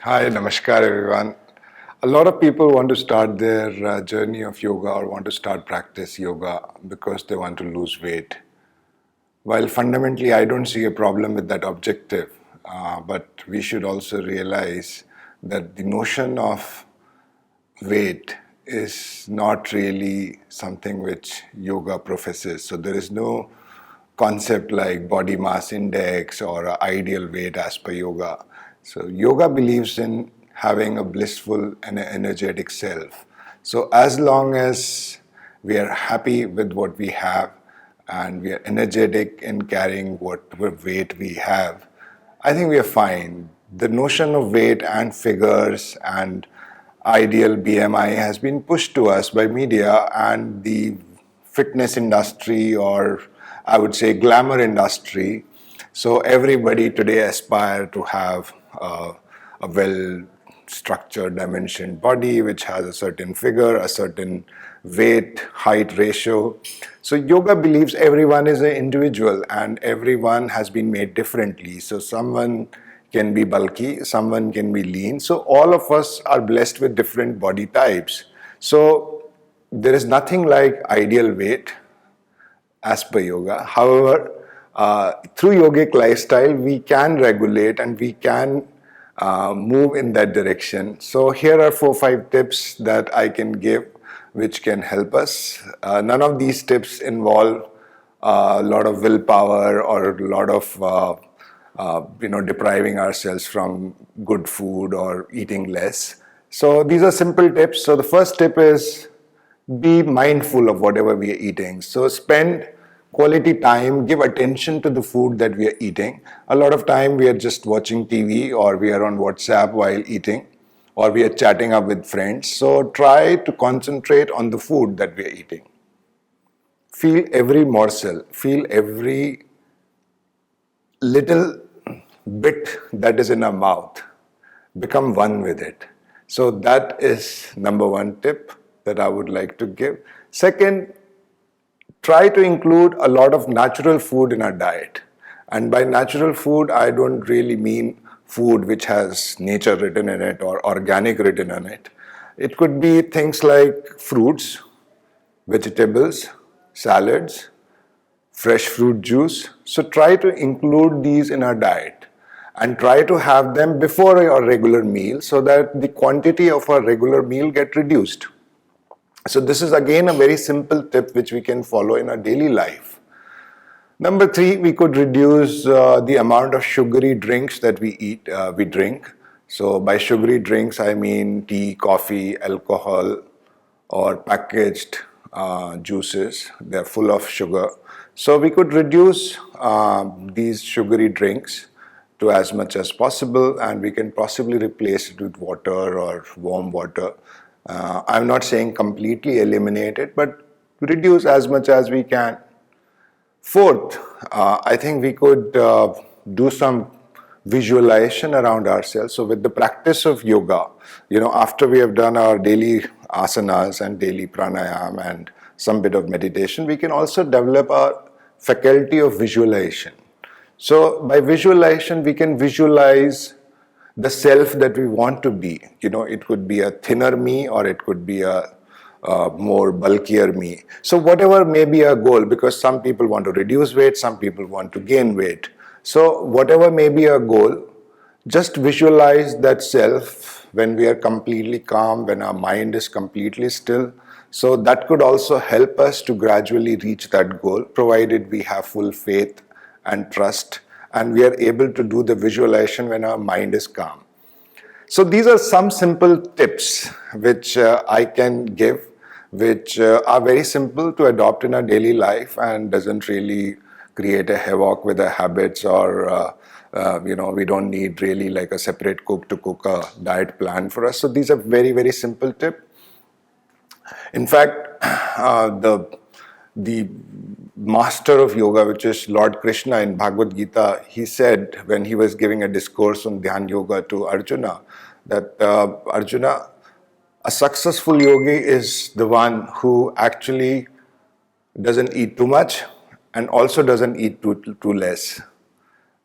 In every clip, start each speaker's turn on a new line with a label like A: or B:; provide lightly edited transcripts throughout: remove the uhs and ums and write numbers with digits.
A: Hi, namaskar everyone. A lot of people want to start their journey of yoga or want to start practice yoga because they want to lose weight. While fundamentally I don't see a problem with that objective, but we should also realize that the notion of weight is not really something which yoga professes. So there is no concept like body mass index or a ideal weight as per yoga. So yoga believes in having a blissful and an energetic self. So as long as we are happy with what we have and we are energetic in carrying whatever weight we have, I think we are fine. The notion of weight and figures and ideal BMI has been pushed to us by media and the fitness industry, or I would say glamour industry. So everybody today aspire to have a well structured dimensioned body which has a certain figure, a certain weight height ratio. So yoga believes everyone is an individual and everyone has been made differently. So someone can be bulky, someone can be lean. So all of us are blessed with different body types. So there is nothing like ideal weight as per yoga. However, through yogic lifestyle, we can regulate and we can move in that direction. So here are 4 5 tips that I can give which can help us. None of these tips involve a lot of willpower or a lot of depriving ourselves from good food or eating less. So these are simple tips. So the first tip is be mindful of whatever we are eating. So spend quality time, give attention to the food that we are eating. A lot of time we are just watching TV or we are on WhatsApp while eating or we are chatting up with friends. So try to concentrate on the food that we are eating. Feel every morsel, feel every little bit that is in our mouth. Become one with it. So that is number one tip that I would like to give. Second, try to include a lot of natural food in our diet. And by natural food, I don't really mean food which has nature written in it or organic written in it. It could be things like fruits, vegetables, salads, fresh fruit juice. So try to include these in our diet and try to have them before our regular meal so that the quantity of our regular meal get reduced. So this is again a very simple tip which we can follow in our daily life. Number three, we could reduce the amount of sugary drinks that we drink. So by sugary drinks, I mean tea, coffee, alcohol, or packaged juices. They're full of sugar. So we could reduce these sugary drinks to as much as possible, and we can possibly replace it with water or warm water. I'm not saying completely eliminate it, but reduce as much as we can. Fourth, I think we could do some visualization around ourselves. So with the practice of yoga, after we have done our daily asanas and daily pranayam and some bit of meditation, we can also develop our faculty of visualization. So by visualization, we can visualize the self that we want to be. It could be a thinner me or it could be a more bulkier me. So whatever may be our goal, because some people want to reduce weight, some people want to gain weight. So whatever may be our goal, just visualize that self when we are completely calm, when our mind is completely still. So that could also help us to gradually reach that goal, provided we have full faith and trust and we are able to do the visualization when our mind is calm. So these are some simple tips which I can give, which are very simple to adopt in our daily life and doesn't really create a havoc with our habits or we don't need really like a separate cook to cook a diet plan for us. So these are very, very simple tips. In fact, the master of yoga, which is Lord Krishna in Bhagavad Gita, he said when he was giving a discourse on Dhyan Yoga to Arjuna, that Arjuna, a successful yogi is the one who actually doesn't eat too much and also doesn't eat too less.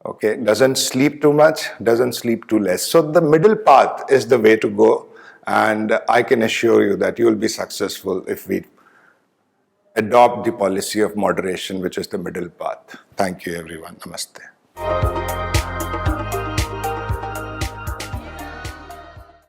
A: Okay, doesn't sleep too much, doesn't sleep too less. So the middle path is the way to go, and I can assure you that you will be successful if we adopt the policy of moderation, which is the middle path. Thank you, everyone. Namaste.